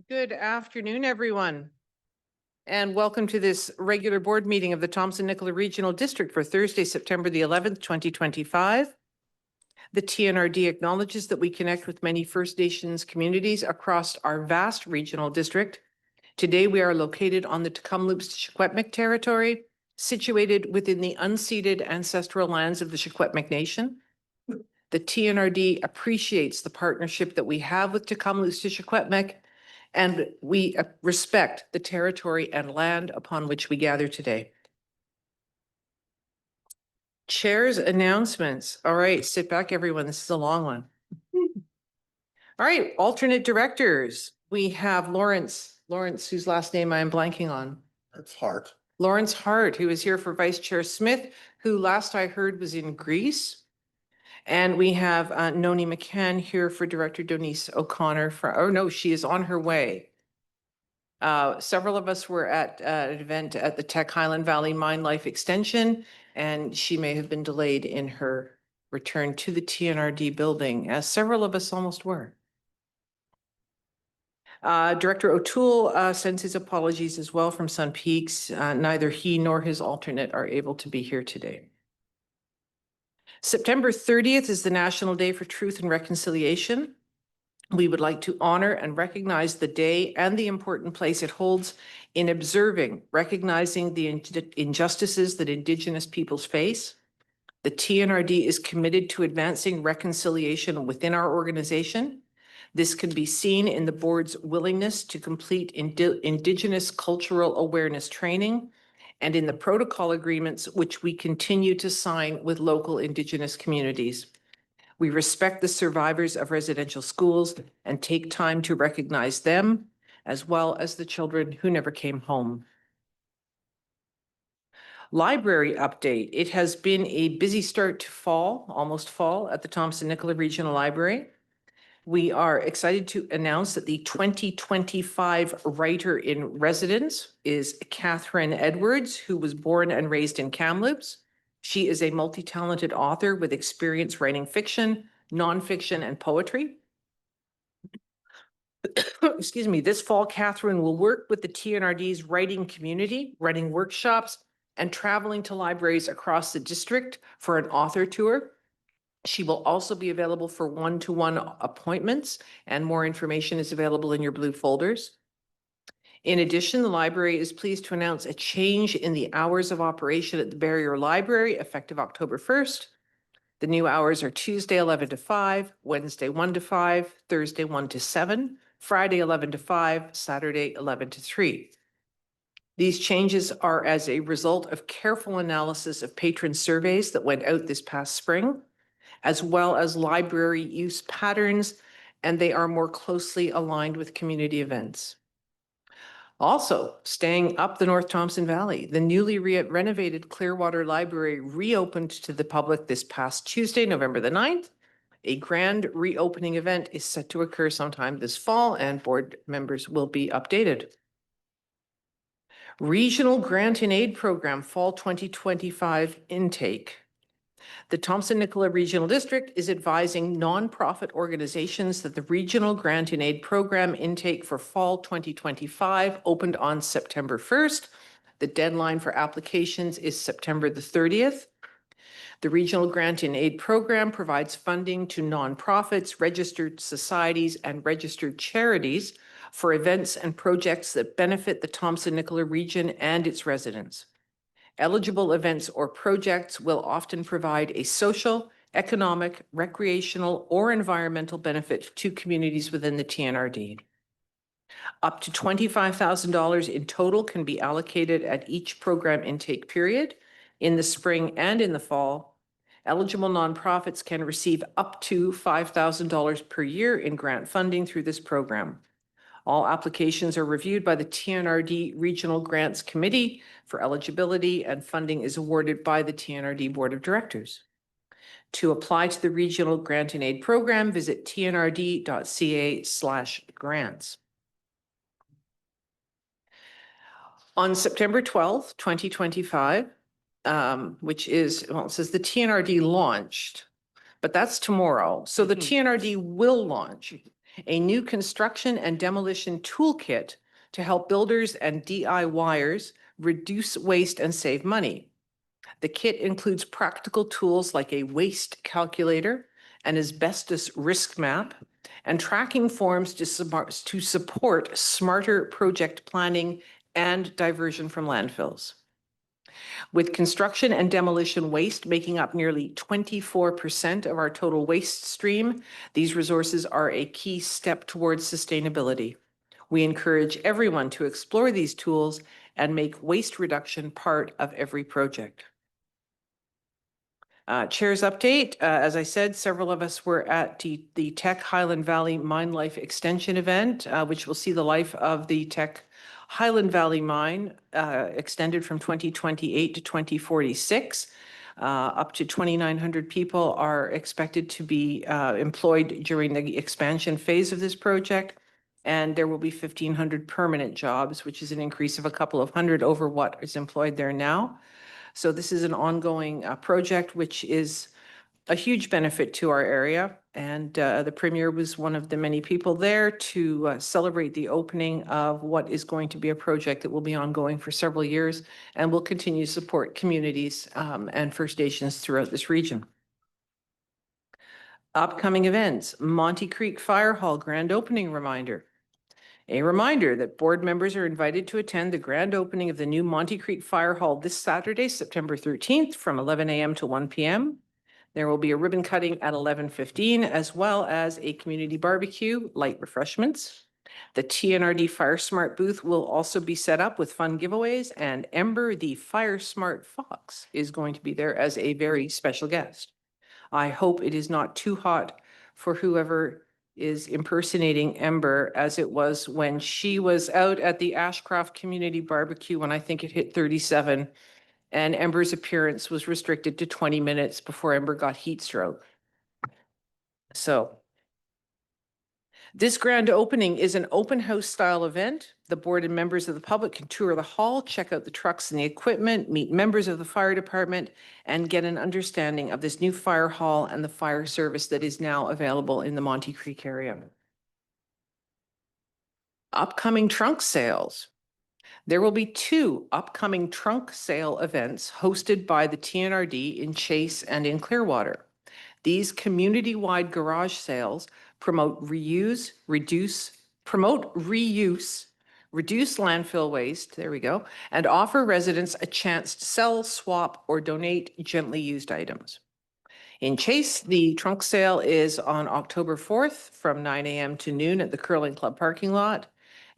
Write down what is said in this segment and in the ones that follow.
Good afternoon, everyone, and welcome to this regular board meeting of the Thompson-Nicola Regional District for Thursday, September the 11th, 2025. The TNRD acknowledges that we connect with many First Nations communities across our vast regional district. Today, we are located on the Kamloops Secwepemc territory, situated within the unceded ancestral lands of the Secwepemc Nation. The TNRD appreciates the partnership that we have with Kamloops Secwepemc, and we respect the territory and land upon which we gather today. Chair's announcements. All right, sit back, everyone. This is a long one. All right, alternate directors. We have Lawrence, whose last name I am blanking on. That's Hart. Lawrence Hart, who is here for Vice Chair Smith, who last I heard was in Greece. And we have Noni McCann here for Director Denise O'Connor. She is on her way. Several of us were at an event at the Tech Highland Valley Mine Life Extension, and she may have been delayed in her return to the TNRD building, as several of us almost were. Director O'Toole sends his apologies as well from Sun Peaks. Neither he nor his alternate are able to be here today. September 30th is the National Day for Truth and Reconciliation. We would like to honor and recognize the day and the important place it holds in observing, recognizing the injustices that Indigenous peoples face. The TNRD is committed to advancing reconciliation within our organization. This can be seen in the board's willingness to complete Indigenous cultural awareness training and in the protocol agreements which we continue to sign with local Indigenous communities. We respect the survivors of residential schools and take time to recognize them, as well as the children who never came home. Library update. It has been a busy start to fall, almost fall, at the Thompson-Nicola Regional Library. We are excited to announce that the 2025 Writer in Residence is Catherine Edwards, who was born and raised in Kamloops. She is a multi-talented author with experience writing fiction, nonfiction, and poetry. Excuse me, this fall, Catherine will work with the TNRD's writing community, running workshops and traveling to libraries across the district for an author tour. She will also be available for one-to-one appointments, and more information is available in your blue folders. In addition, the library is pleased to announce a change in the hours of operation at the Barriere Library effective October 1st. The new hours are Tuesday 11 to 5, Wednesday 1 to 5, Thursday 1 to 7, Friday 11 to 5, Saturday 11 to 3. These changes are as a result of careful analysis of patron surveys that went out this past spring, as well as library use patterns, and they are more closely aligned with community events. Also, staying up the North Thompson Valley, the newly renovated Clearwater Library reopened to the public this past Tuesday, November the 9th. A grand reopening event is set to occur sometime this fall, and board members will be updated. Regional Grant and Aid Program Fall 2025 intake. The Thompson-Nicola Regional District is advising nonprofit organizations that the Regional Grant and Aid Program intake for fall 2025 opened on September 1st. The deadline for applications is September the 30th. The Regional Grant and Aid Program provides funding to nonprofits, registered societies, and registered charities for events and projects that benefit the Thompson-Nicola region and its residents. Eligible events or projects will often provide a social, economic, recreational, or environmental benefit to communities within the TNRD. Up to $25,000 in total can be allocated at each program intake period in the spring and in the fall. Eligible nonprofits can receive up to $5,000 per year in grant funding through this program. All applications are reviewed by the TNRD Regional Grants Committee for eligibility, and funding is awarded by the TNRD Board of Directors. To apply to the Regional Grant and Aid Program, visit tnrd.ca/grants. On September 12th, 2025, which is, well, it says the TNRD launched, but that's tomorrow. So the TNRD will launch. a new construction and demolition toolkit to help builders and DIYers reduce waste and save money. The kit includes practical tools like a waste calculator, an asbestos risk map, and tracking forms to support smarter project planning and diversion from landfills. With construction and demolition waste making up nearly 24% of our total waste stream, these resources are a key step towards sustainability. We encourage everyone to explore these tools and make waste reduction part of every project. Chair's update. As I said, several of us were at the Teck Highland Valley Mine Life Extension event, which will see the life of the Teck Highland Valley Mine extended from 2028 to 2046. Up to 2,900 people are expected to be employed during the expansion phase of this project. And there will be 1,500 permanent jobs, which is an increase of a couple of hundred over what is employed there now. So this is an ongoing project, which is a huge benefit to our area. And the Premier was one of the many people there to celebrate the opening of what is going to be a project that will be ongoing for several years and will continue to support communities and First Nations throughout this region. Upcoming events, Monty Creek Fire Hall grand opening reminder. A reminder that board members are invited to attend the grand opening of the new Monty Creek Fire Hall this Saturday, September 13th from 11 a.m. to 1 p.m. There will be a ribbon cutting at 11:15 as well as a community barbecue, light refreshments. The TNRD Fire Smart booth will also be set up with fun giveaways, and Ember, the Fire Smart Fox, is going to be there as a very special guest. I hope it is not too hot for whoever is impersonating Ember, as it was when she was out at the Ashcroft Community Barbecue when I think it hit 37, and Ember's appearance was restricted to 20 minutes before Ember got heat stroke. So this grand opening is an open house style event. The board and members of the public can tour the hall, check out the trucks and the equipment, meet members of the fire department, and get an understanding of this new fire hall and the fire service that is now available in the Monty Creek area. Upcoming trunk sales. There will be 2 upcoming trunk sale events hosted by the TNRD in Chase and in Clearwater. These community-wide garage sales promote reuse, reduce landfill waste, there we go, and offer residents a chance to sell, swap, or donate gently used items. In Chase, the trunk sale is on October 4th from 9 a.m. to noon at the Curling Club parking lot.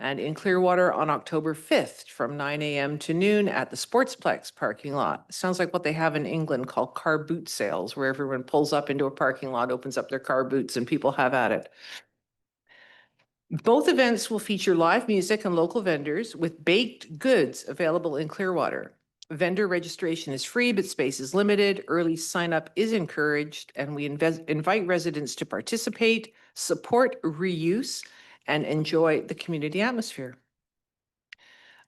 And in Clearwater on October 5th from 9 a.m. to noon at the Sportsplex parking lot. Sounds like what they have in England called car boot sales, where everyone pulls up into a parking lot, opens up their car boots, and people have at it. Both events will feature live music and local vendors with baked goods available in Clearwater. Vendor registration is free, but space is limited. Early sign up is encouraged, and we invite residents to participate, support reuse, and enjoy the community atmosphere.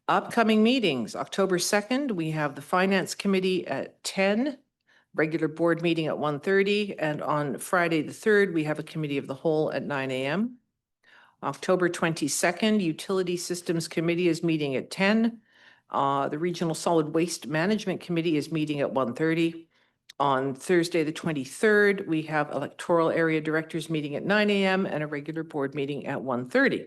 Upcoming meetings, October 2nd, we have the Finance Committee at 10, regular board meeting at 1:30, and on Friday the 3rd, we have a Committee of the Whole at 9 a.m. October 22nd, Utility Systems Committee is meeting at 10. The Regional Solid Waste Management Committee is meeting at 1:30. On Thursday, the 23rd, we have electoral area directors meeting at 9 a.m. and a regular board meeting at 1:30.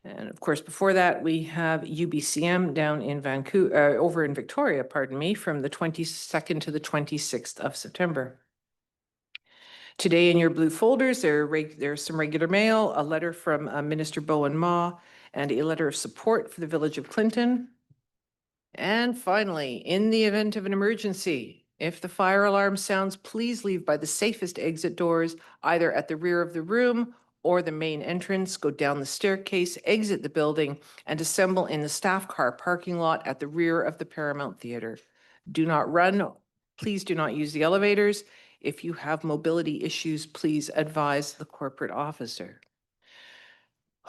And of course, before that, we have UBCM down in Vancouver, over in Victoria, pardon me, from the 22nd to the 26th of September. Today in your blue folders, there's some regular mail, a letter from Minister Bowen Ma, and a letter of support for the Village of Clinton. And finally, in the event of an emergency, if the fire alarm sounds, please leave by the safest exit doors, either at the rear of the room or the main entrance. Go down the staircase, exit the building, and assemble in the staff car parking lot at the rear of the Paramount Theatre. Do not run. Please do not use the elevators. If you have mobility issues, please advise the corporate officer.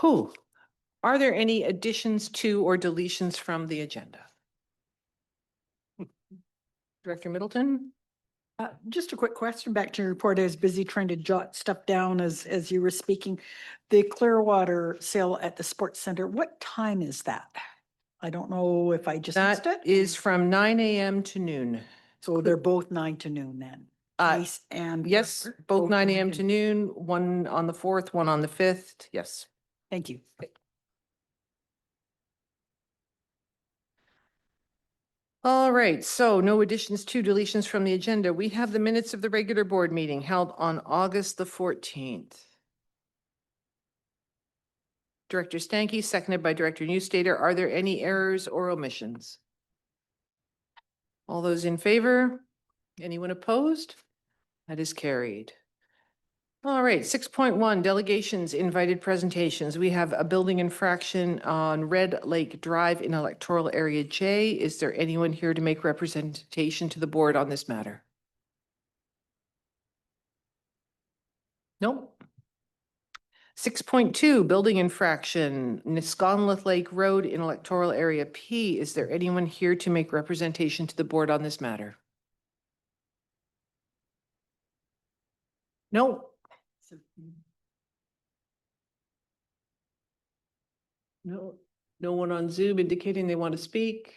Are there any additions to or deletions from the agenda? Director Middleton? Just a quick question back to your report. I was busy trying to jot stuff down as you were speaking. The Clearwater sale at the Sports Center, what time is that? I don't know if I just missed That it. is from 9 a.m. to noon. So they're both 9 to noon then? Ice and. Yes, Clearwater, both 9 a.m. noon. to noon, one on the 4th, one on the 5th. Yes. Thank you. All right, so no additions to deletions from the agenda. We have the minutes of the regular board meeting held on August the 14th. Director Stanke, seconded by Director Newstater. Are there any errors or omissions? All those in favor? Anyone opposed? That is carried. All right, 6.1, delegations, invited presentations. We have a building infraction on Red Lake Drive in electoral area J. Is there anyone here to make representation to the board on this matter? Nope. 6.2, building infraction, Nisconlith Lake Road in electoral area P. Is there anyone here to make representation to the board on this matter? No. No, no one on Zoom indicating they want to speak.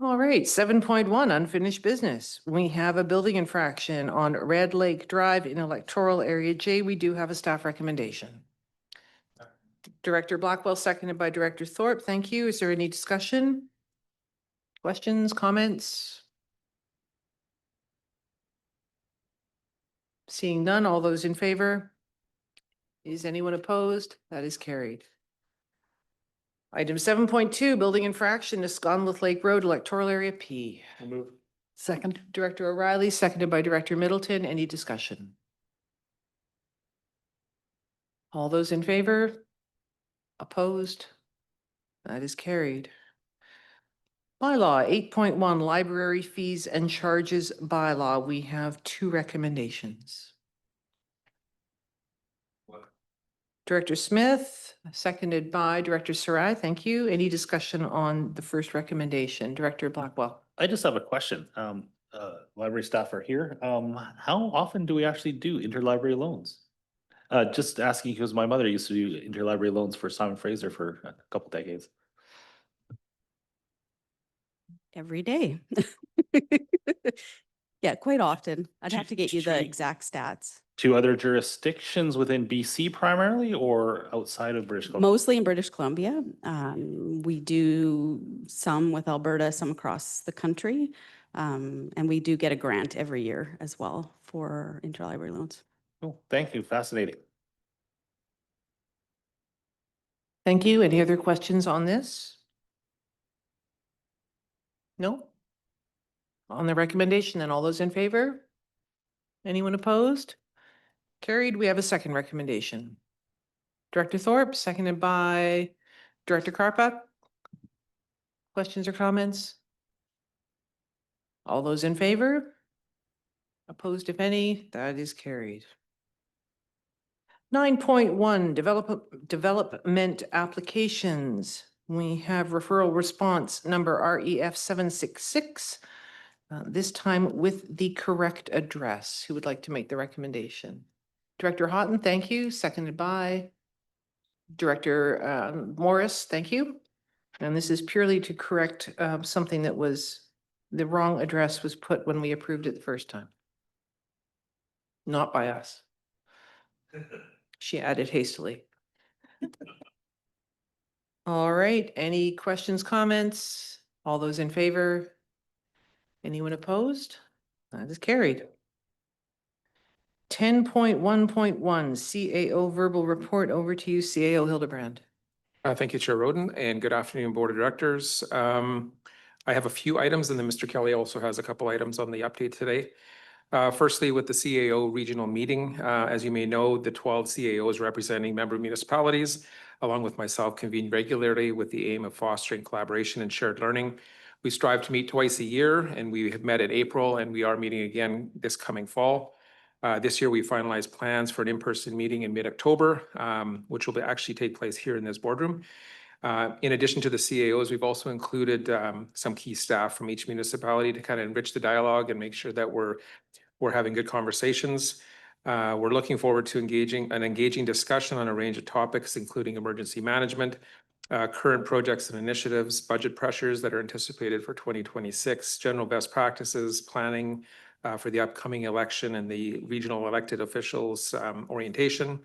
All right, 7.1, unfinished business. We have a building infraction on Red Lake Drive in electoral area J. We do have a staff recommendation. Director Blackwell, seconded by Director Thorpe. Thank you. Is there any discussion? Questions, comments? Seeing none, all those in favor? Is anyone opposed? That is carried. Item 7.2, building infraction, Nisconlith Lake Road, electoral area P. Second. Director O'Reilly, seconded by Director Middleton. Any discussion? All those in favor? Opposed? That is carried. Bylaw 8.1, library fees and charges bylaw. We have two recommendations. Director Smith, seconded by Director Sarai. Thank you. Any discussion on the first recommendation? Director Blackwell. I just have a question. Library staff are here. How often do we actually do interlibrary loans? Just asking because my mother used to do interlibrary loans for Simon Fraser for a couple decades. Every day. Yeah, quite often. I'd have to get you the exact stats. To other jurisdictions within BC primarily or outside of British Columbia? Mostly in British Columbia. We do some with Alberta, some across the country. And we do get a grant every year as well for interlibrary loans. Oh, thank you. Fascinating. Thank you. Any other questions on this? No? On the recommendation, then all those in favor? Anyone opposed? Carried. We have a second recommendation. Director Thorpe, seconded by Director Karpuk. Questions or comments? All those in favor? Opposed, if any? That is carried. 9.1, development applications. We have referral response number REF 766. This time with the correct address. Who would like to make the recommendation? Director Haughton, thank you. Seconded by Director Morris, thank you. And this is purely to correct something that was, the wrong address was put when we approved it the first time. Not by us. She added hastily. All right, any questions, comments? All those in favor? Anyone opposed? That is carried. 10.1.1 CAO Verbal Report. Over to you, CAO Hildebrand. Thank you, Chair Roden, and good afternoon, Board of Directors. I have a few items, and then Mr. Kelly also has a couple items on the update today. Firstly, with the CAO regional meeting, as you may know, the 12 CAOs representing member municipalities, along with myself, convene regularly with the aim of fostering collaboration and shared learning. We strive to meet twice a year, and we have met in April, and we are meeting again this coming fall. This year, we finalized plans for an in-person meeting in mid-October, which will actually take place here in this boardroom. In addition to the CAOs, we've also included some key staff from each municipality to kind of enrich the dialogue and make sure that we're having good conversations. We're looking forward to engaging discussion on a range of topics, including emergency management, current projects and initiatives, budget pressures that are anticipated for 2026, general best practices, planning for the upcoming election and the regional elected officials orientation.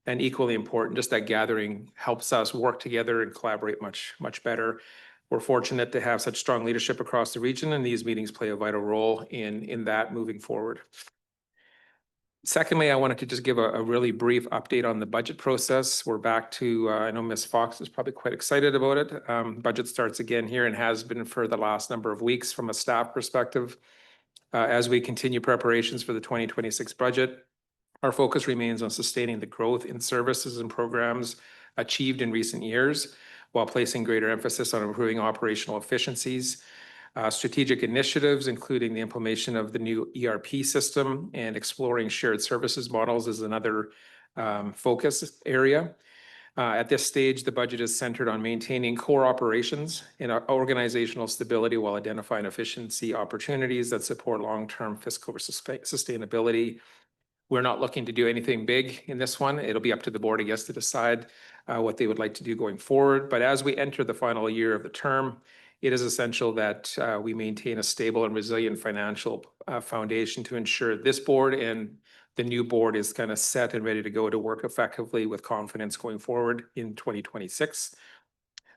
And equally important, just that gathering helps us work together and collaborate much better. We're fortunate to have such strong leadership across the region, and these meetings play a vital role in that moving forward. Secondly, I wanted to just give a really brief update on the budget process. We're back to, I know Ms. Fox is probably quite excited about it. Budget starts again here and has been for the last number of weeks from a staff perspective. As we continue preparations for the 2026 budget, our focus remains on sustaining the growth in services and programs achieved in recent years, while placing greater emphasis on improving operational efficiencies. Strategic initiatives, including the implementation of the new ERP system and exploring shared services models, is another focus area. At this stage, the budget is centered on maintaining core operations and organizational stability while identifying efficiency opportunities that support long-term fiscal sustainability. We're not looking to do anything big in this one. It'll be up to the board, I guess, to decide what they would like to do going forward. But as we enter the final year of the term, it is essential that we maintain a stable and resilient financial foundation to ensure this board and the new board is kind of set and ready to go to work effectively with confidence going forward in 2026.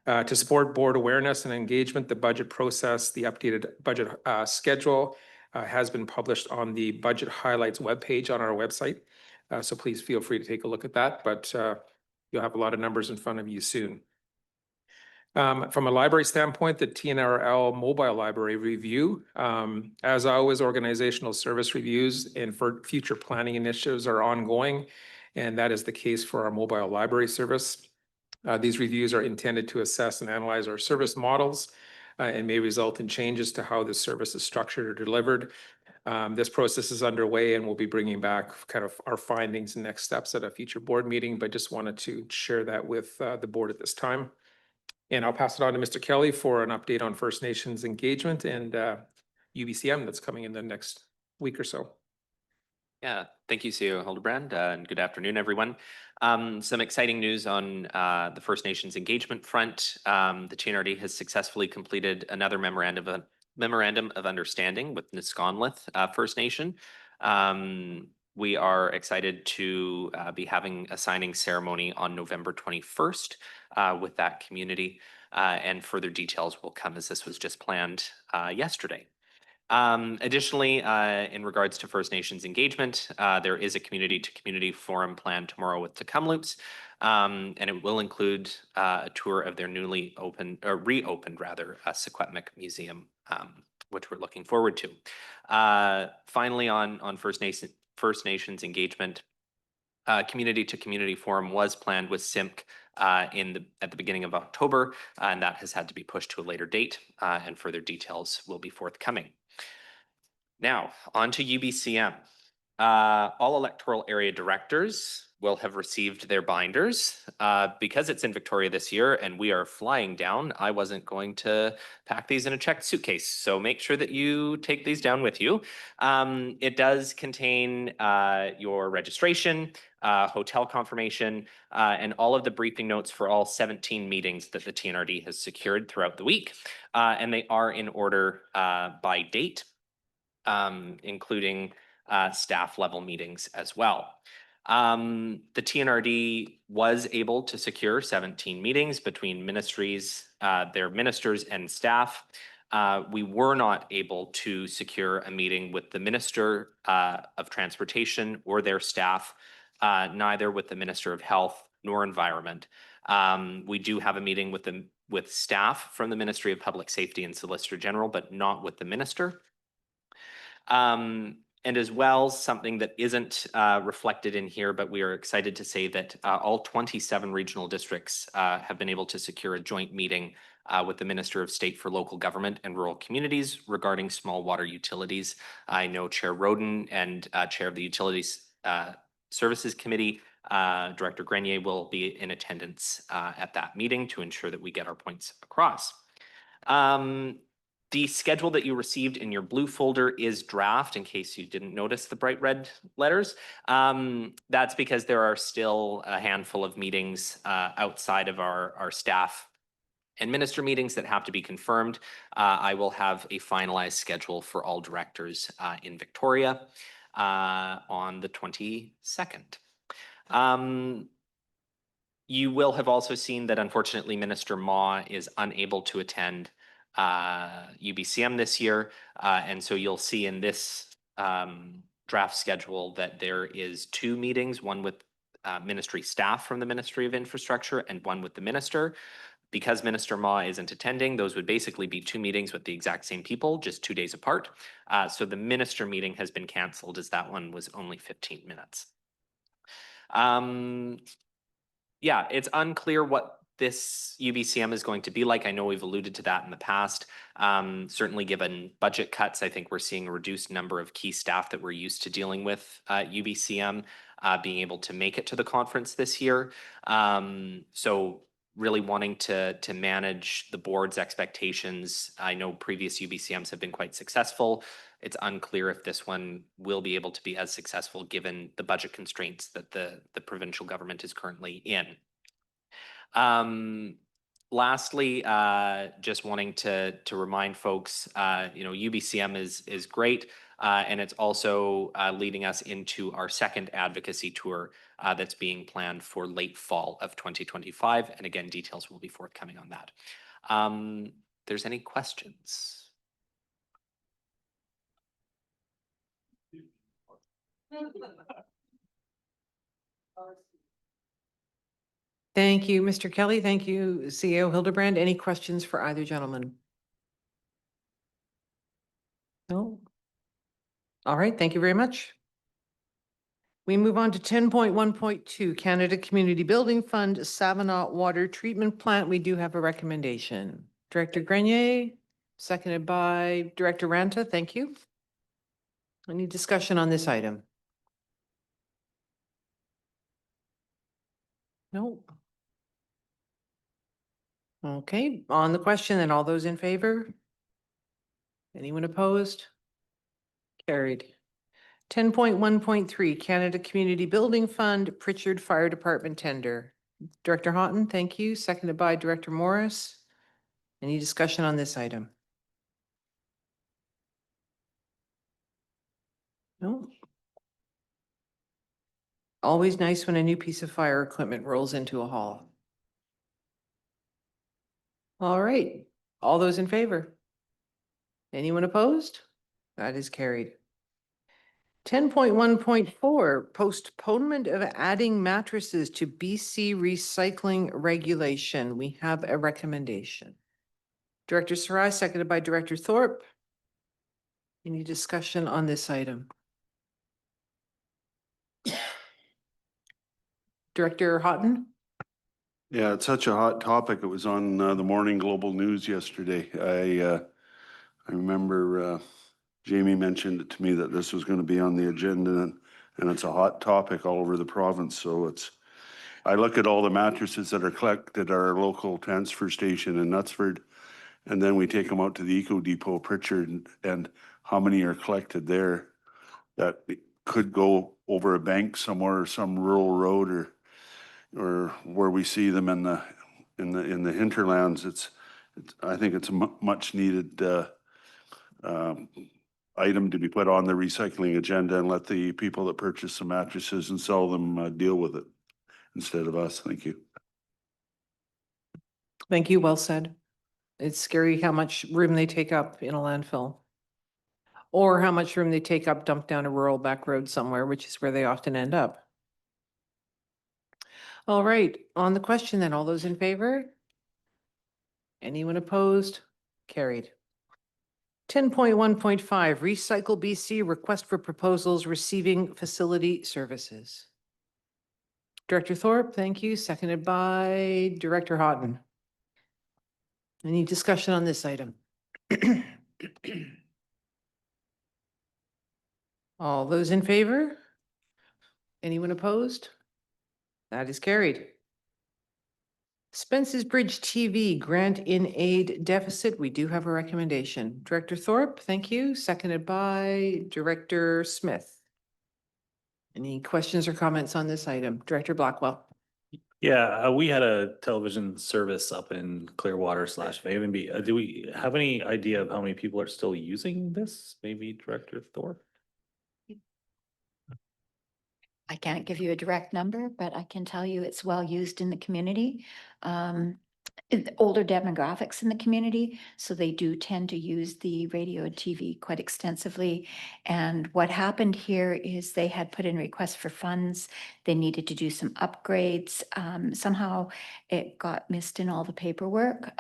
To support board awareness and engagement, the budget process, the updated budget schedule has been published on the Budget Highlights webpage on our website. So please feel free to take a look at that, but you'll have a lot of numbers in front of you soon. From a library standpoint, the TNRL mobile library review, as always, organizational service reviews and for future planning initiatives are ongoing, and that is the case for our mobile library service. These reviews are intended to assess and analyze our service models and may result in changes to how the service is structured or delivered. This process is underway and we'll be bringing back kind of our findings and next steps at a future board meeting, but just wanted to share that with the board at this time. And I'll pass it on to Mr. Kelly for an update on First Nations engagement and UBCM that's coming in the next week or so. Yeah, thank you, CEO Hildebrand, and good afternoon, everyone. Some exciting news on the First Nations engagement front. The TNRD has successfully completed another memorandum of understanding with Nisconlith First Nation. We are excited to be having a signing ceremony on November 21st with that community, and further details will come as this was just planned yesterday. Additionally, in regards to First Nations engagement, there is a community-to-community forum planned tomorrow with the Kamloops, and it will include a tour of their newly reopened Secwepemc Museum, which we're looking forward to. Finally, on First Nations engagement, community-to-community forum was planned with SIMC at the beginning of October, and that has had to be pushed to a later date, and further details will be forthcoming. Now, on to UBCM. All electoral area directors will have received their binders. Because it's in Victoria this year and we are flying down, I wasn't going to pack these in a checked suitcase. So make sure that you take these down with you. It does contain your registration, hotel confirmation, and all of the briefing notes for all 17 meetings that the TNRD has secured throughout the week. And they are in order by date, including staff level meetings as well. The TNRD was able to secure 17 meetings between ministries, their ministers and staff. We were not able to secure a meeting with the Minister of Transportation or their staff, neither with the Minister of Health nor Environment. We do have a meeting with staff from the Ministry of Public Safety and Solicitor General, but not with the Minister. And as well, something that isn't reflected in here, but we are excited to say that all 27 regional districts have been able to secure a joint meeting with the Minister of State for Local Government and Rural Communities regarding small water utilities. I know Chair Roden and Chair of the Utilities Services Committee Director Grenier will be in attendance at that meeting to ensure that we get our points across. The schedule that you received in your blue folder is draft, in case you didn't notice the bright red letters. That's because there are still a handful of meetings outside of our staff and minister meetings that have to be confirmed. I will have a finalized schedule for all directors in Victoria on the 22nd. You will have also seen that unfortunately Minister Ma is unable to attend UBCM this year. And so you'll see in this draft schedule that there is 2 meetings, one with ministry staff from the Ministry of Infrastructure and one with the minister. Because Minister Ma isn't attending, those would basically be 2 meetings with the exact same people, just 2 days apart. So the minister meeting has been canceled as that one was only 15 minutes. Yeah, it's unclear what this UBCM is going to be like. I know we've alluded to that in the past. Certainly given budget cuts, I think we're seeing a reduced number of key staff that we're used to dealing with UBCM being able to make it to the conference this year. So really wanting to manage the board's expectations. I know previous UBCMs have been quite successful. It's unclear if this one will be able to be as successful given the budget constraints that the provincial government is currently in. Lastly, just wanting to remind folks, UBCM is great, and it's also leading us into our second advocacy tour that's being planned for late fall of 2025. And again, details will be forthcoming on that. If there's any questions? Thank you, Mr. Kelly. Thank you, CAO Hildebrand. Any questions for either gentleman? No? All right, thank you very much. We move on to 10.1.2, Canada Community Building Fund, Savanaugh Water Treatment Plant. We do have a recommendation. Director Grenier, seconded by Director Ranta. Thank you. Any discussion on this item? No. Okay, on the question, then all those in favor? Anyone opposed? Carried. 10.1.3, Canada Community Building Fund, Pritchard Fire Department tender. Director Haughton, thank you. Seconded by Director Morris. Any discussion on this item? No. Always nice when a new piece of fire equipment rolls into a hall. All right, all those in favor? Anyone opposed? That is carried. 10.1.4, postponement of adding mattresses to BC recycling regulation. We have a recommendation. Director Sarai, seconded by Director Thorpe. Any discussion on this item? Director Haughton? Yeah, it's such a hot topic. It was on the Morning Global News yesterday. I remember Jamie mentioned it to me that this was going to be on the agenda, and it's a hot topic all over the province. So I look at all the mattresses that are collected at our local transfer station in Knutsford, and then we take them out to the Eco Depot, Pritchard, and how many are collected there that could go over a bank somewhere or some rural road or where we see them in the hinterlands. I think it's a much needed item to be put on the recycling agenda and let the people that purchase the mattresses and sell them deal with it instead of us. Thank you. Thank you, well said. It's scary how much room they take up in a landfill. Or how much room they take up dumped down a rural back road somewhere, which is where they often end up. All right, on the question then, all those in favor? Anyone opposed? Carried. 10.1.5, Recycle BC, request for proposals receiving facility services. Director Thorpe, thank you. Seconded by Director Haughton. Any discussion on this item? All those in favor? Anyone opposed? That is carried. Spences Bridge TV Grant in Aid Deficit. We do have a recommendation. Director Thorpe, thank you. Seconded by Director Smith. Any questions or comments on this item? Director Blackwell. Yeah, we had a television service up in Clearwater / Vavenby. Do we have any idea of how many people are still using this? Maybe Director Thorpe? I can't give you a direct number, but I can tell you it's well used in the community. Older demographics in the community, so they do tend to use the radio and TV quite extensively. And what happened here is they had put in requests for funds. They needed to do some upgrades. Somehow it got missed in all the paperwork.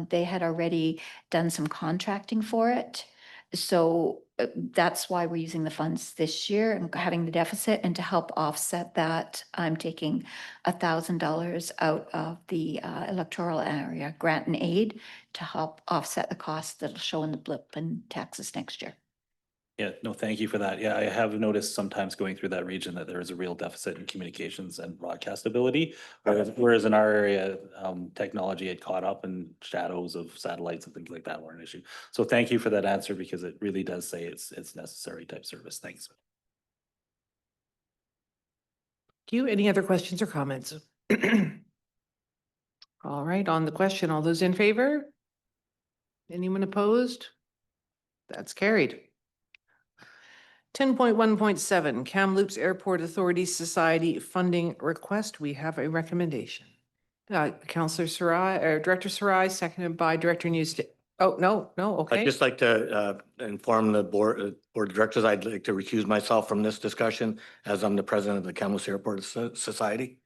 They had already done some contracting for it. So that's why we're using the funds this year and having the deficit. And to help offset that, I'm taking $1,000 out of the electoral area grant and aid to help offset the costs that'll show in the blip in taxes next year. Yeah, no, thank you for that. Yeah, I have noticed sometimes going through that region that there is a real deficit in communications and broadcast ability. Whereas in our area, technology had caught up and shadows of satellites and things like that were an issue. So thank you for that answer, because it really does say it's necessary type service. Thanks. Thank you. Any other questions or comments? All right, on the question, all those in favor? Anyone opposed? That's carried. 10.1.7 Kamloops Airport Authority Society funding request. We have a recommendation. Councillor Sarai, or Director Sarai, seconded by Director Newstead. Oh, no, okay. I'd just like to inform the board of directors, I'd like to recuse myself from this discussion as I'm the president of the Kamloops Airport Society.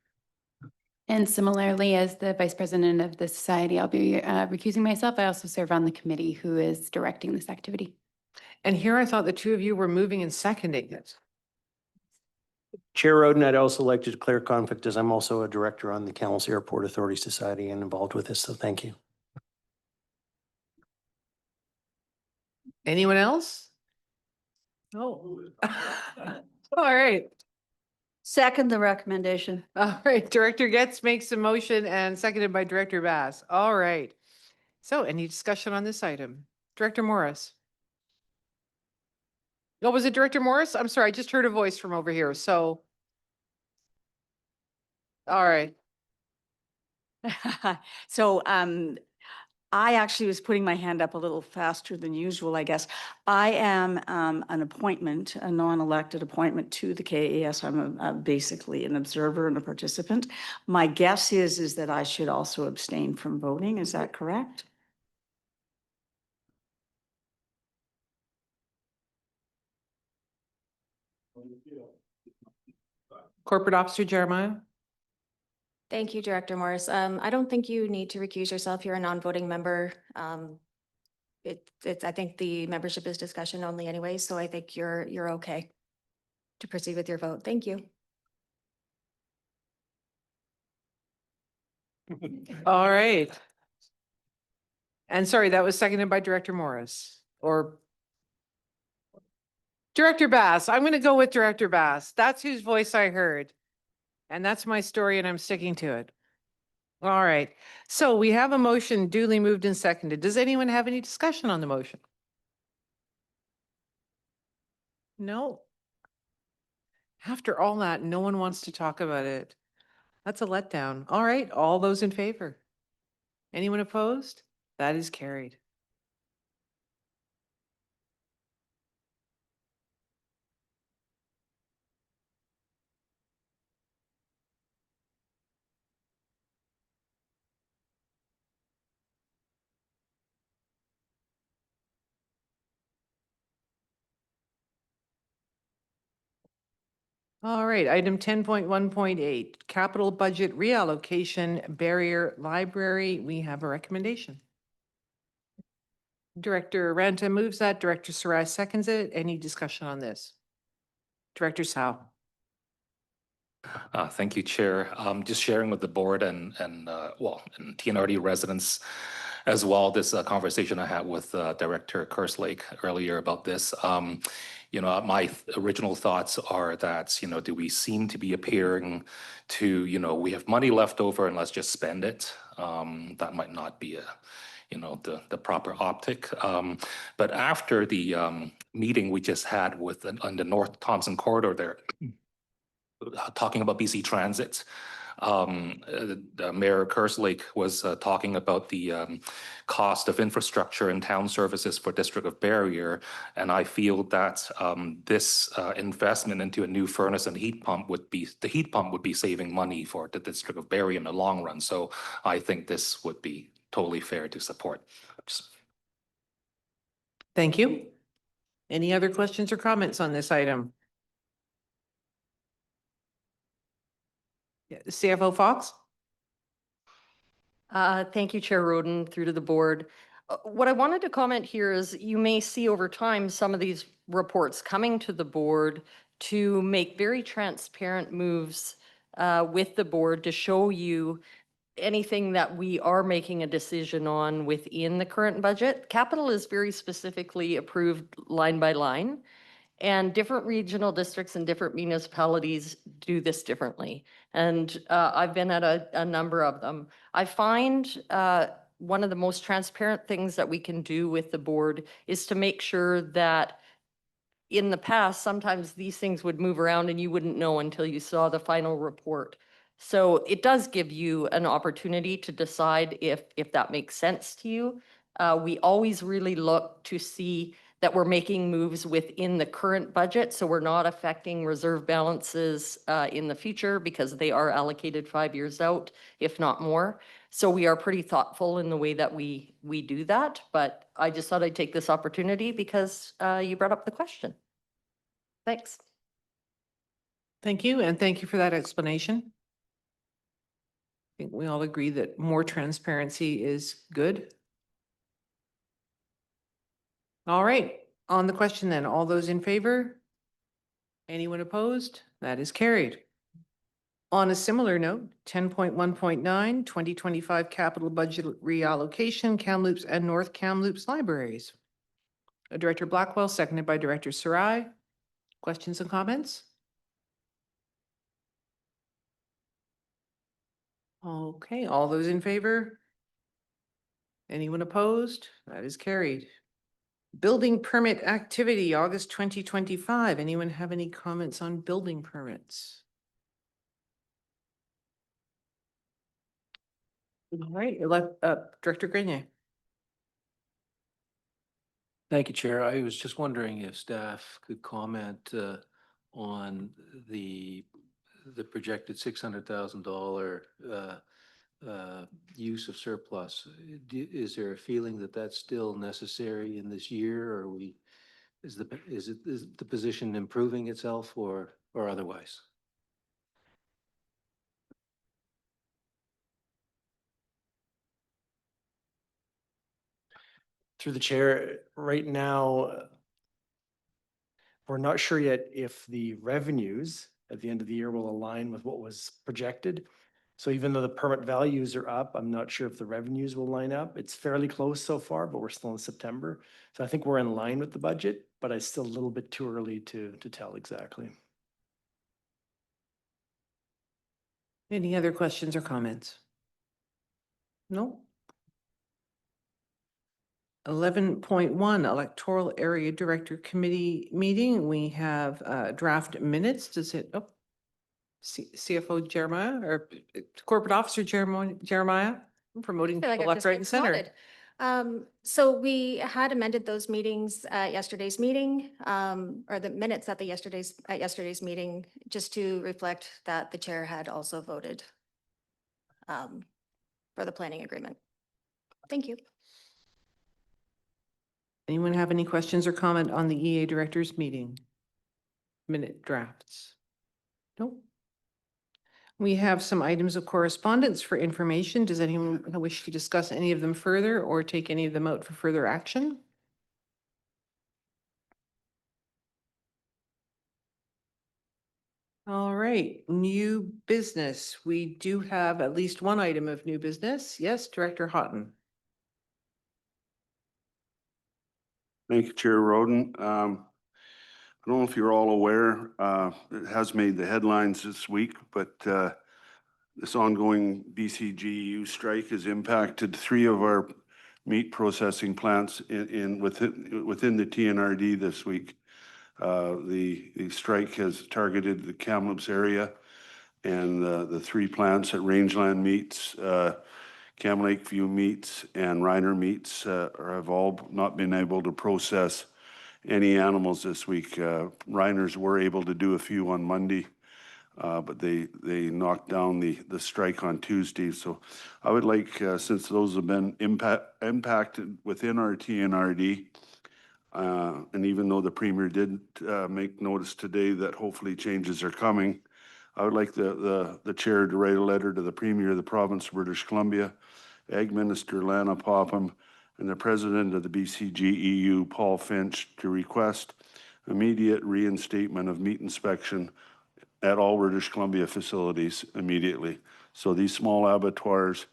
And similarly, as the vice president of the society, I'll be recusing myself. I also serve on the committee who is directing this activity. And here I thought the two of you were moving and seconding it. Chair Roden, I'd also like to declare conflict as I'm also a director on the Kamloops Airport Authority Society and involved with this, so thank you. Anyone else? No. All right. Second the recommendation. All right. Director Goetz makes a motion and seconded by Director Bass. All right. So any discussion on this item? Director Morris? Oh, was it Director Morris? I'm sorry, I just heard a voice from over here, so. All right. So I actually was putting my hand up a little faster than usual, I guess. I am an appointment, a non-elected appointment to the KAS. I'm basically an observer and a participant. My guess is that I should also abstain from voting. Is that correct? Corporate Officer Jeremiah? Thank you, Director Morris. I don't think you need to recuse yourself. You're a non-voting member. I think the membership is discussion only anyway, so I think you're okay to proceed with your vote. Thank you. All right. And sorry, that was seconded by Director Morris or Director Bass. I'm going to go with Director Bass. That's whose voice I heard. And that's my story and I'm sticking to it. All right. So we have a motion duly moved and seconded. Does anyone have any discussion on the motion? No. After all that, no one wants to talk about it. That's a letdown. All right. All those in favor? Anyone opposed? That is carried. All right, item 10.1.8, capital budget reallocation, Barriere Library. We have a recommendation. Director Ranta moves that. Director Sarai seconds it. Any discussion on this? Director Tsao. Thank you, Chair. Just sharing with the board and TNRD residents as well, this conversation I had with Director Kerslake earlier about this. My original thoughts are that, do we seem to be appearing to, we have money left over and let's just spend it. That might not be the proper optic. But after the meeting we just had with on the North Thompson corridor there, talking about BC Transit, Mayor Kerslake was talking about the cost of infrastructure and town services for District of Barriere, and I feel that this investment into a new furnace and heat pump would be saving money for the District of Barriere in the long run. So I think this would be totally fair to support. Thank you. Any other questions or comments on this item? CFO Fox? Thank you, Chair Roden, through to the board. What I wanted to comment here is you may see over time some of these reports coming to the board to make very transparent moves with the board to show you anything that we are making a decision on within the current budget. Capital is very specifically approved line by line, and different regional districts and different municipalities do this differently. And I've been at a number of them. I find one of the most transparent things that we can do with the board is to make sure that in the past, sometimes these things would move around and you wouldn't know until you saw the final report. So it does give you an opportunity to decide if that makes sense to you. We always really look to see that we're making moves within the current budget, so we're not affecting reserve balances in the future because they are allocated 5 years out, if not more. So we are pretty thoughtful in the way that we do that, but I just thought I'd take this opportunity because you brought up the question. Thanks. Thank you, and thank you for that explanation. I think we all agree that more transparency is good. All right, on the question then, all those in favor? Anyone opposed? That is carried. On a similar note, 10.1.9, 2025 capital budget reallocation, Kamloops and North Kamloops libraries. Director Blackwell, seconded by Director Sarai. Questions and comments? Okay, all those in favor? Anyone opposed? That is carried. Building permit activity, August 2025. Anyone have any comments on building permits? All right, Director Grenier. Thank you, Chair. I was just wondering if staff could comment on the projected $600,000 use of surplus. Is there a feeling that that's still necessary in this year, or is the position improving itself or otherwise? Through the chair, right now, we're not sure yet if the revenues at the end of the year will align with what was projected. So even though the permit values are up, I'm not sure if the revenues will line up. It's fairly close so far, but we're still in September. So I think we're in line with the budget, but it's still a little bit too early to tell exactly. Any other questions or comments? No? 11.1 Electoral Area Director Committee meeting. We have draft minutes. Does it, CFO Jeremiah or Corporate Officer Jeremiah? I'm promoting I feel like people I've left, just right, been and center. promoted. So we had amended those meetings at yesterday's meeting, or the minutes at yesterday's meeting, just to reflect that the chair had also voted for the planning agreement. Thank you. Anyone have any questions or comment on the EA Directors meeting? Minute drafts? Nope. We have some items of correspondence for information. Does anyone wish to discuss any of them further or take any of them out for further action? All right, new business. We do have at least one item of new business. Yes, Director Haughton. Thank you, Chair Roden. I don't know if you're all aware, it has made the headlines this week, but this ongoing BCGEU strike has impacted 3 of our meat processing plants within the TNRD this week. The strike has targeted the Kamloops area and the 3 plants at Rangeland Meats, Cam Lakeview Meats, and Reiner Meats have all not been able to process any animals this week. Reiners were able to do a few on Monday, but they knocked down the strike on Tuesday. So I would like, since those have been impacted within our TNRD, and even though the Premier did make notice today that hopefully changes are coming, I would like the Chair to write a letter to the Premier of the Province of British Columbia, Ag Minister Lana Popham, and the President of the BCGEU, Paul Finch, to request immediate reinstatement of meat inspection at all British Columbia facilities immediately. So these small abattoirs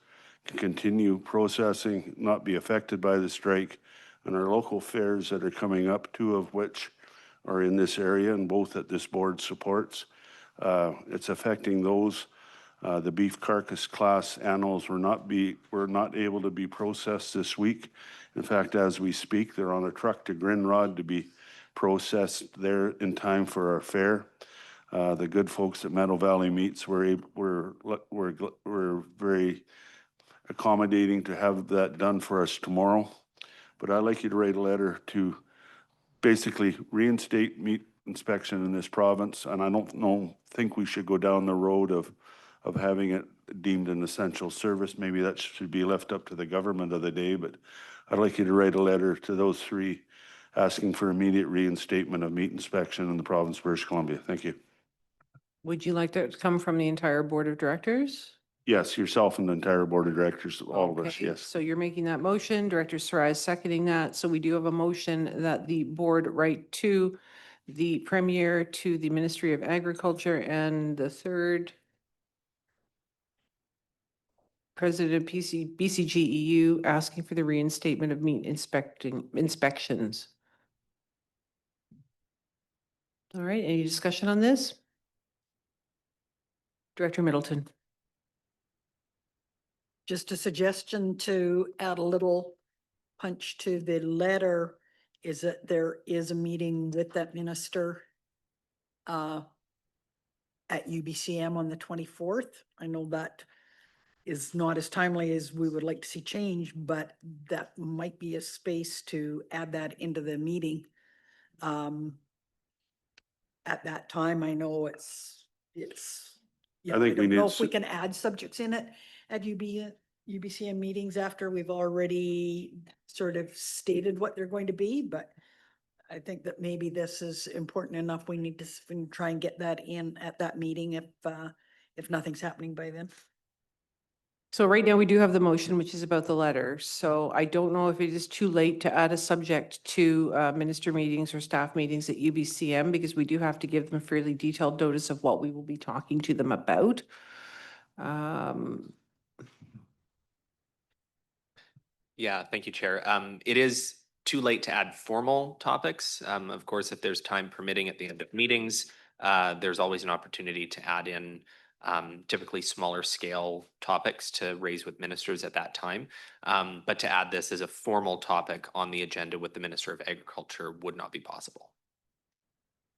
can continue processing, not be affected by the strike, and our local fairs that are coming up, 2 of which are in this area and both that this board supports. It's affecting those. The beef carcass class animals were not able to be processed this week. In fact, as we speak, they're on a truck to Grenier to be processed there in time for our fair. The good folks at Meadow Valley Meats were very accommodating to have that done for us tomorrow. But I'd like you to write a letter to basically reinstate meat inspection in this province, and I don't think we should go down the road of having it deemed an essential service. Maybe that should be left up to the government of the day, but I'd like you to write a letter to those 3 asking for immediate reinstatement of meat inspection in the province of British Columbia. Thank you. Would you like that to come from the entire Board of Directors? Yes, yourself and the entire Board of Directors, all of us, Okay, yes. So you're making that motion, Director Sarai is seconding that. So we do have a motion that the board write to the Premier, to the Ministry of Agriculture, and the third President of BCGEU asking for the reinstatement of meat inspections. All right, any discussion on this? Director Middleton. Just a suggestion to add a little punch to the letter is that there is a meeting with that minister at UBCM on the 24th. I know that is not as timely as we would like to see change, but that might be a space to add that into the meeting. At that time, I know it's, you I know, I think we don't know need if we can add subjects in it at UBCM meetings after we've already sort of stated what they're going to be, but I think that maybe this is important enough. We need to try and get that in at that meeting if nothing's happening by then. So right now we do have the motion, which is about the letter. So I don't know if it is too late to add a subject to minister meetings or staff meetings at UBCM, because we do have to give them fairly detailed notice of what we will be talking to them about. Yeah, thank you, Chair. It is too late to add formal topics. Of course, if there's time permitting at the end of meetings, there's always an opportunity to add in typically smaller scale topics to raise with ministers at that time. But to add this as a formal topic on the agenda with the Minister of Agriculture would not be possible.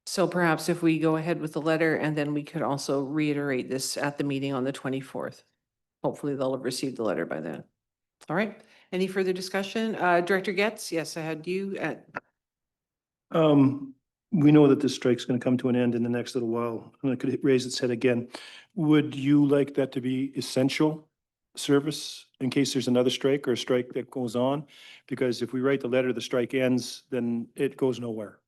So perhaps if we go ahead with the letter, and then we could also reiterate this at the meeting on the 24th. Hopefully they'll have received the letter by then. All right. Any further discussion? Director Goetz, yes, I had you at. We know that this strike's going to come to an end in the next little while, and it could raise its head again. Would you like that to be essential service in case there's another strike or a strike that goes on? Because if we write the letter, the strike ends, then it goes nowhere.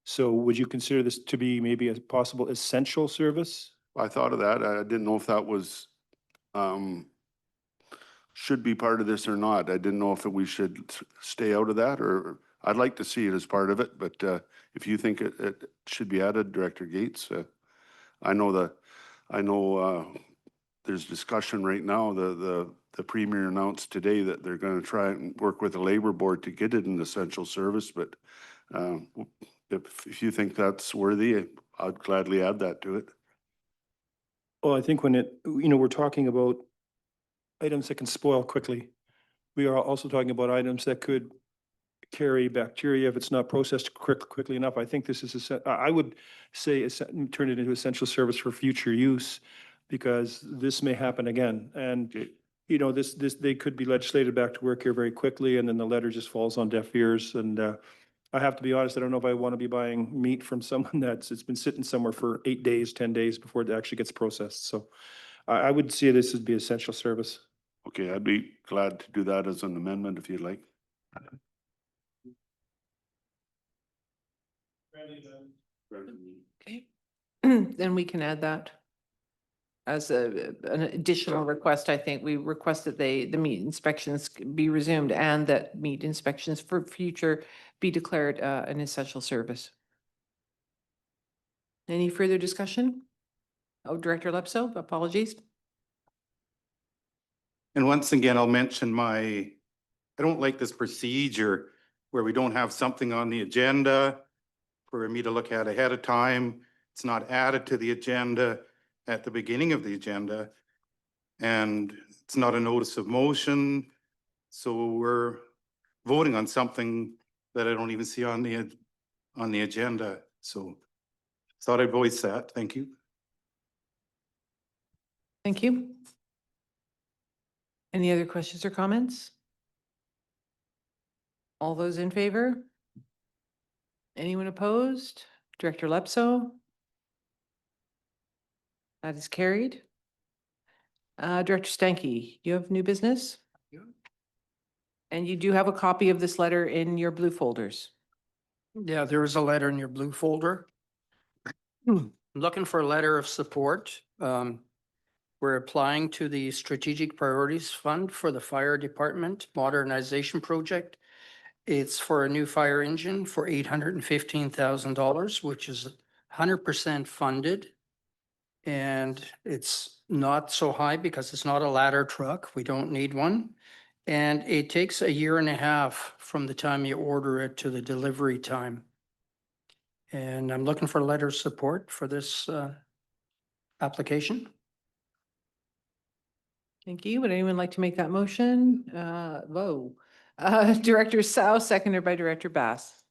So would you consider this to be maybe a possible essential service? I thought of that. I didn't know if that was, should be part of this or not. I didn't know if we should stay out of that, or I'd like to see it as part of it, but if you think it should be added, Director Gates, I know there's discussion right now, the premier announced today that they're gonna try and work with the labor board to get it an essential service, but if you think that's worthy, I'd gladly add that to it. Well, I think when we're talking about items that can spoil quickly, we are also talking about items that could carry bacteria if it's not processed quickly enough. I think this is, I would say, turn it into essential service for future use, because this may happen again. And, they could be legislated back to work here very quickly, and then the letter just falls on deaf ears. And I have to be honest, I don't know if I want to be buying meat from someone it's been sitting somewhere for 8 days, 10 days before it actually gets processed. So I would see this as be essential service. Okay, I'd be glad to do that as an amendment if you'd like. Okay, then we can add that as an additional request. I think we request that the meat inspections be resumed and that meat inspections for future be declared an essential service. Any further discussion? Oh, Director Lepso, apologies. And once again, I'll mention I don't like this procedure where we don't have something on the agenda for me to look at ahead of time. It's not added to the agenda at the beginning of the agenda. And it's not a notice of motion. So we're voting on something that I don't even see on the agenda. So thought I'd voice that. Thank you. Thank you. Any other questions or comments? All those in favor? Anyone opposed? Director Lepso? That is carried. Director Stanke, you have new business? And you do have a copy of this letter in your blue folders. Yeah, there is a letter in your blue folder. I'm looking for a letter of support. We're applying to the Strategic Priorities Fund for the Fire Department Modernization Project. It's for a new fire engine for $815,000, which is 100% funded. And it's not so high because it's not a ladder truck. We don't need one. And it takes 1.5 years from the time you order it to the delivery time. And I'm looking for a letter of support for this application. Thank you. Would anyone like to make that motion? Director Tsao, seconded by Director Bass.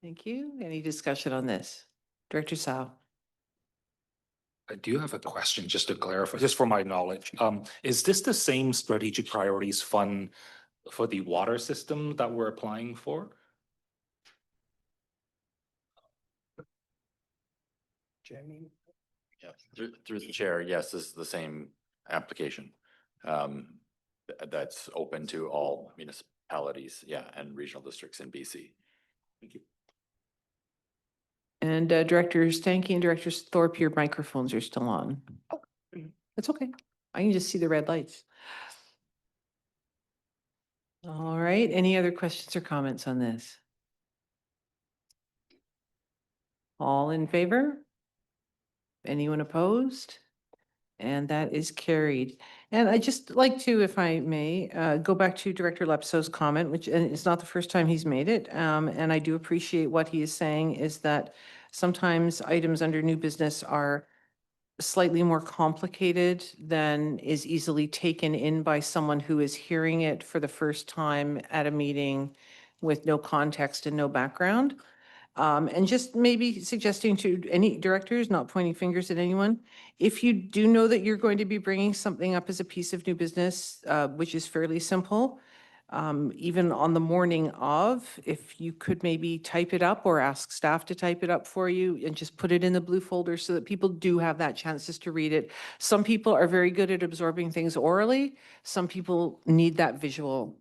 Thank you. Any discussion on this? Director Tsao. I do have a question just to clarify, just for my knowledge. Is this the same strategic priorities fund for the water system that we're applying for? Jamie? Yeah, through the chair, yes, this is the same application. That's open to all municipalities, yeah, and regional districts in BC. Thank you. And Director Stanke and Director Thorpe, your microphones are still on. Oh, that's okay. I can just see the red lights. All right. Any other questions or comments on this? All in favor? Anyone opposed? And that is carried. And I just like to, if I may, go back to Director Lepso's comment, which and it's not the first time he's made it. And I do appreciate what he is saying is that sometimes items under new business are slightly more complicated than is easily taken in by someone who is hearing it for the first time at a meeting with no context and no background. And just maybe suggesting to any directors, not pointing fingers at anyone, if you do know that you're going to be bringing something up as a piece of new business, which is fairly simple, even on the morning of, if you could maybe type it up or ask staff to type it up for you and just put it in the blue folder so that people do have that chance just to read it. Some people are very good at absorbing things orally. Some people need that visual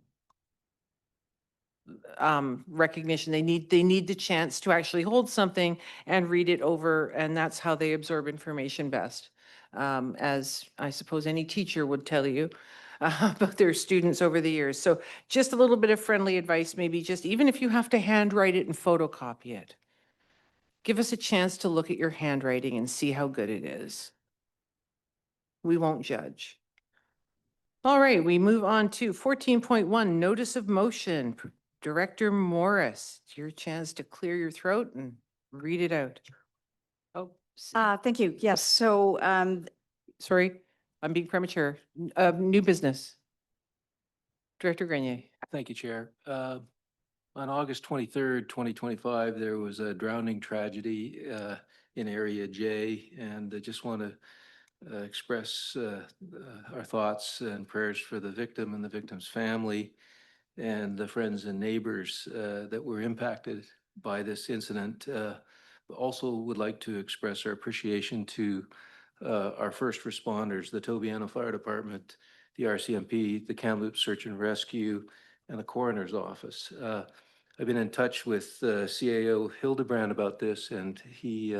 recognition. They need the chance to actually hold something and read it over, and that's how they absorb information best. As I suppose any teacher would tell you about their students over the years. So just a little bit of friendly advice, maybe just even if you have to handwrite it and photocopy it, give us a chance to look at your handwriting and see how good it is. We won't judge. All right, we move on to 14.1, notice of motion. Director Morris, it's your chance to clear your throat and read it out. Oh, Thank you. Yes, so, sorry, I'm being premature. New business. Director Grenier. Thank you, Chair. On August 23rd, 2025, there was a drowning tragedy in Area J, and I just want to express our thoughts and prayers for the victim and the victim's family and the friends and neighbors that were impacted by this incident. Also would like to express our appreciation to our first responders, the Tobiano Fire Department, the RCMP, the Kamloops Search and Rescue, and the Coroner's Office. I've been in touch with CAO Hildebrand about this, and he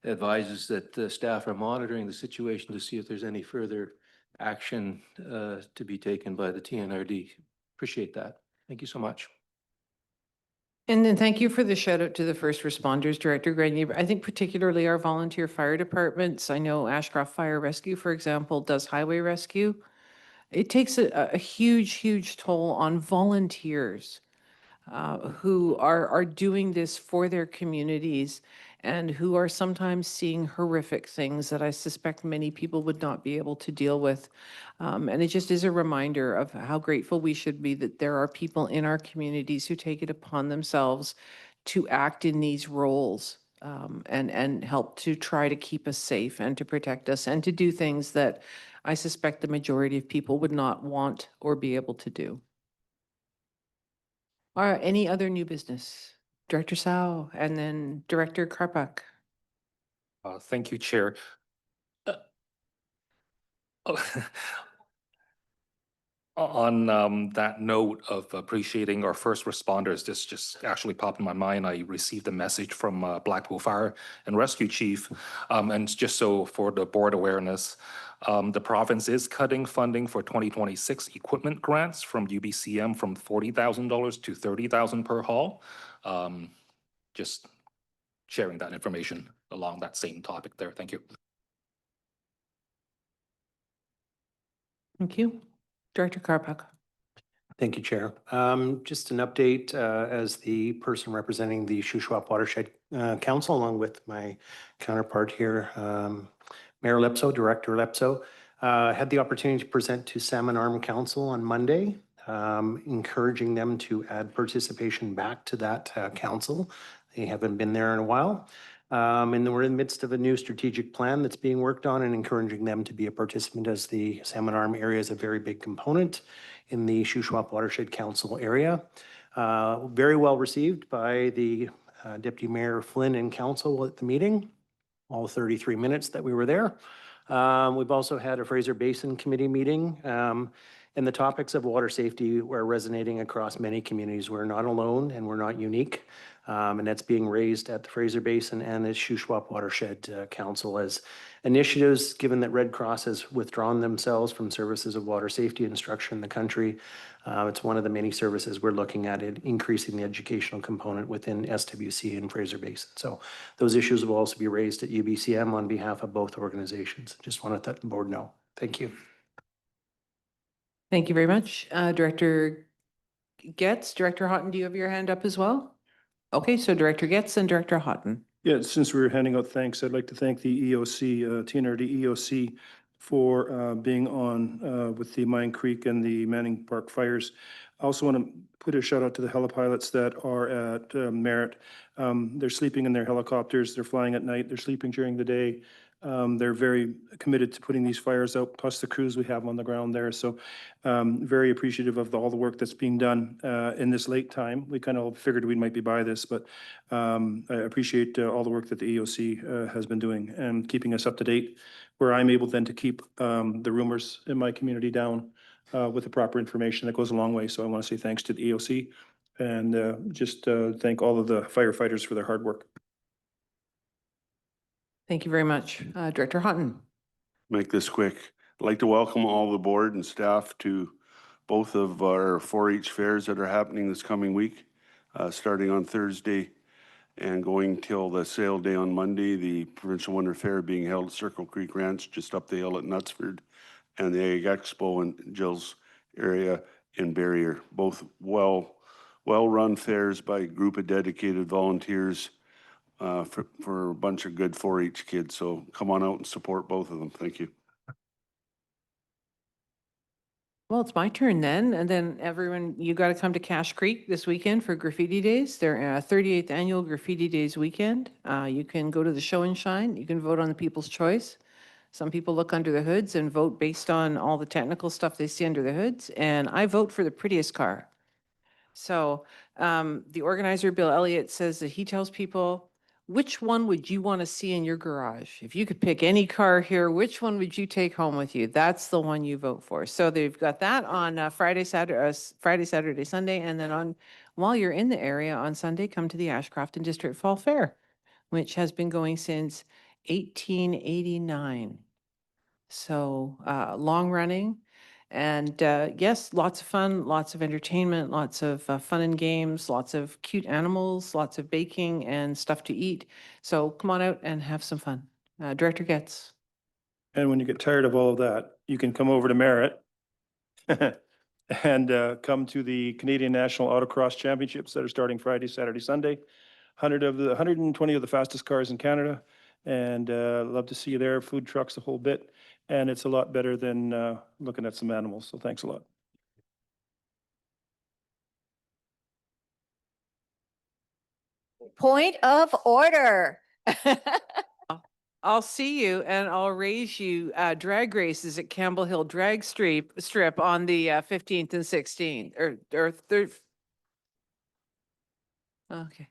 advises that staff are monitoring the situation to see if there's any further action to be taken by the TNRD. Appreciate that. Thank you so much. And then thank you for the shout out to the first responders, Director Grenier. I think particularly our volunteer fire departments. I know Ashcroft Fire Rescue, for example, does highway rescue. It takes a huge, huge toll on volunteers who are doing this for their communities and who are sometimes seeing horrific things that I suspect many people would not be able to deal with. And it just is a reminder of how grateful we should be that there are people in our communities who take it upon themselves to act in these roles and help to try to keep us safe and to protect us and to do things that I suspect the majority of people would not want or be able to do. Any other new business? Director Tsao and then Director Karpuk. Thank you, Chair. On that note of appreciating our first responders, this just actually popped in my mind. I received a message from Blackpool Fire and Rescue Chief, and just so for the board awareness, the province is cutting funding for 2026 equipment grants from UBCM from $40,000 to $30,000 per haul. Just sharing that information along that same topic there. Thank you. Thank you. Director Karpuk. Thank you, Chair. Just an update as the person representing the Shuswap Watershed Council, along with my counterpart here, Mayor Lepso, Director Lepso, had the opportunity to present to Salmon Arm Council on Monday, encouraging them to add participation back to that council. They haven't been there in a while. And then we're in the midst of a new strategic plan that's being worked on and encouraging them to be a participant as the Salmon Arm area is a very big component in the Shuswap Watershed Council area. Very well received by the Deputy Mayor Flynn and Council at the meeting, all 33 minutes that we were there. We've also had a Fraser Basin Committee meeting, and the topics of water safety were resonating across many communities. We're not alone and we're not unique. And that's being raised at the Fraser Basin and the Shuswap Watershed Council as initiatives, given that Red Cross has withdrawn themselves from services of water safety instruction in the country. It's one of the many services we're looking at in increasing the educational component within SWC and Fraser Basin. So those issues will also be raised at UBCM on behalf of both organizations. Just want to let the board know. Thank you. Thank you very much. Director Goetz, Director Haughton, do you have your hand up as well? Okay, so Director Goetz and Director Haughton. Yeah, since we were handing out thanks, I'd like to thank the EOC, TNRD EOC for being on with the Mine Creek and the Manning Park fires. I also want to put a shout out to the helipilots that are at Merritt. They're sleeping in their helicopters, they're flying at night, they're sleeping during the day. They're very committed to putting these fires out, plus the crews we have on the ground there. So very appreciative of all the work that's being done in this late time. We kind of figured we might be by this, but I appreciate all the work that the EOC has been doing and keeping us up to date, where I'm able then to keep the rumors in my community down with the proper information. That goes a long way. So I want to say thanks to the EOC and just thank all of the firefighters for their hard work. Thank you very much. Director Haughton. Make this quick. I'd like to welcome all the board and staff to both of our 4-H fairs that are happening this coming week, starting on Thursday And going till the sale day on Monday, the Provincial Winter Fair being held at Circle Creek Ranch just up the hill at Knutsford, and the Ag Expo in Jill's area in Barriere. Both well-run fairs by a group of dedicated volunteers for a bunch of good 4-H kids. So come on out and support both of them. Thank you. Well, it's my turn then, and then everyone, you got to come to Cache Creek this weekend for Graffiti Days. Their 38th annual Graffiti Days weekend. You can go to the show and shine. You can vote on the People's Choice. Some people look under the hoods and vote based on all the technical stuff they see under the hoods, and I vote for the prettiest car. So the organizer, Bill Elliott, says that he tells people, which one would you want to see in your garage? If you could pick any car here, which one would you take home with you? That's the one you vote for. So they've got that on Friday, Saturday, Sunday, and then while you're in the area on Sunday, come to the Ashcroft and District Fall Fair, which has been going since 1889. So long running. And yes, lots of fun, lots of entertainment, lots of fun and games, lots of cute animals, lots of baking and stuff to eat. So come on out and have some fun. Director Goetz. And when you get tired of all of that, you can come over to Merritt and come to the Canadian National Autocross Championships that are starting Friday, Saturday, Sunday. 120 of the fastest cars in Canada, and love to see you there. Food trucks, a whole bit, and it's a lot better than looking at some animals. So thanks a lot. Point of order. I'll see you and I'll raise you drag races at Campbell Hill Drag Strip on the 15th and 16th or 3rd. Okay.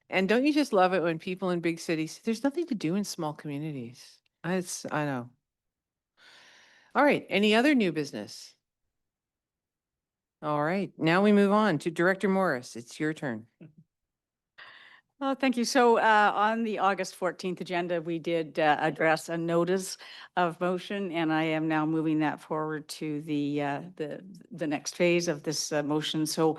And don't you just love it when people in big cities, there's nothing to do in small communities. I know. All right. Any other new business? All right. Now we move on to Director Morris. It's your turn. Oh, thank you. So on the August 14th agenda, we did address a notice of motion, and I am now moving that forward to the next phase of this motion. So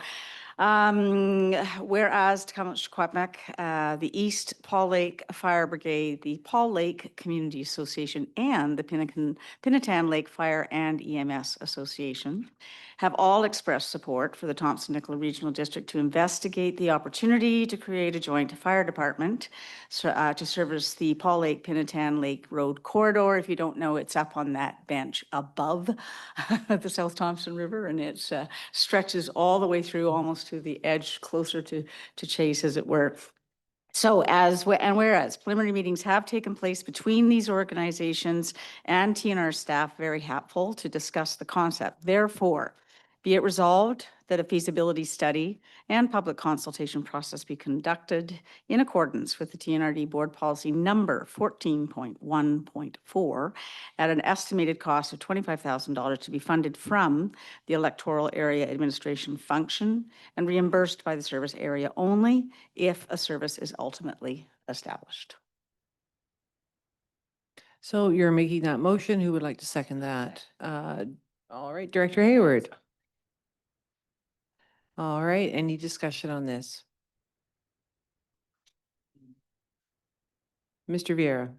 whereas Kamloops, Quebec, the East Paul Lake Fire Brigade, the Paul Lake Community Association, and the Pinnetan Lake Fire and EMS Association have all expressed support for the Thompson-Nicola Regional District to investigate the opportunity to create a joint fire department to service the Paul Lake Pinnetan Lake Road corridor. If you don't know, it's up on that bench above the South Thompson River, and it stretches all the way through almost to the edge, closer to Chase, as it were. So whereas preliminary meetings have taken place between these organizations and TNR staff, very helpful to discuss the concept. Therefore, be it resolved that a feasibility study and public consultation process be conducted in accordance with the TNRD board policy number 14.1.4 at an estimated cost of $25,000 to be funded from the electoral area administration function and reimbursed by the service area only if a service is ultimately established. So you're making that motion. Who would like to second that? All right, Director Hayward. All right, any discussion on this? Mr. Vieira.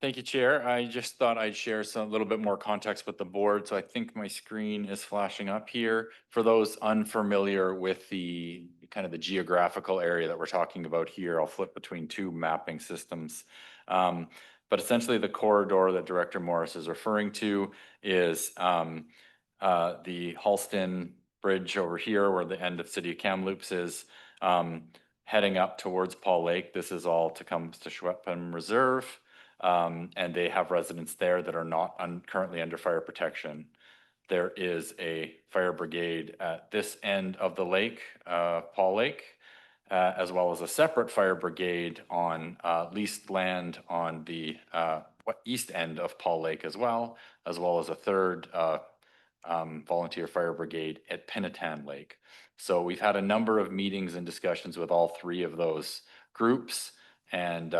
Thank you, Chair. I just thought I'd share a little bit more context with the board. So I think my screen is flashing up here. For those unfamiliar with the kind of the geographical area that we're talking about here, I'll flip between two mapping systems. But essentially the corridor that Director Morris is referring to is the Halston Bridge over here, where the end of City of Kamloops is, heading up towards Paul Lake. This is all Tecumseh Schweppem Reserve, and they have residents there that are not currently under fire protection. There is a fire brigade at this end of the lake, Paul Lake, as well as a separate fire brigade on leased land on the east end of Paul Lake as well as a third volunteer fire brigade at Pinnetan Lake. So we've had a number of meetings and discussions with all three of those groups, and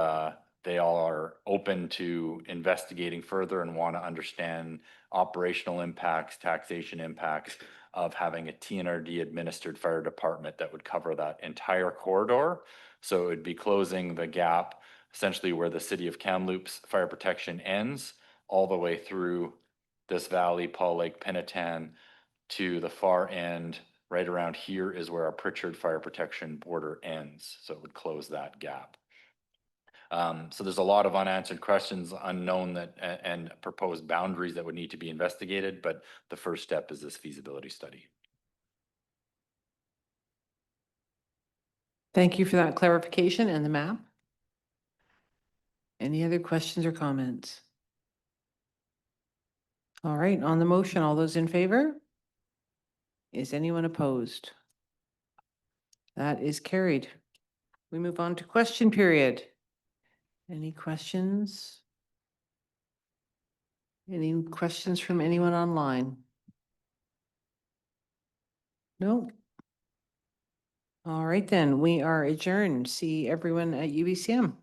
they all are open to investigating further and want to understand operational impacts, taxation impacts of having a TNRD administered fire department that would cover that entire corridor. So it would be closing the gap essentially where the city of Kamloops fire protection ends all the way through this valley, Paul Lake, Penettan to the far end. Right around here is where our Pritchard fire protection border ends. So it would close that gap. So there's a lot of unanswered questions, unknown and proposed boundaries that would need to be investigated, but the first step is this feasibility study. Thank you for that clarification and the map. Any other questions or comments? All right, on the motion, all those in favor? Is anyone opposed? That is carried. We move on to question period. Any questions? Any questions from anyone online? No? All right, then, we are adjourned. See everyone at UBCM.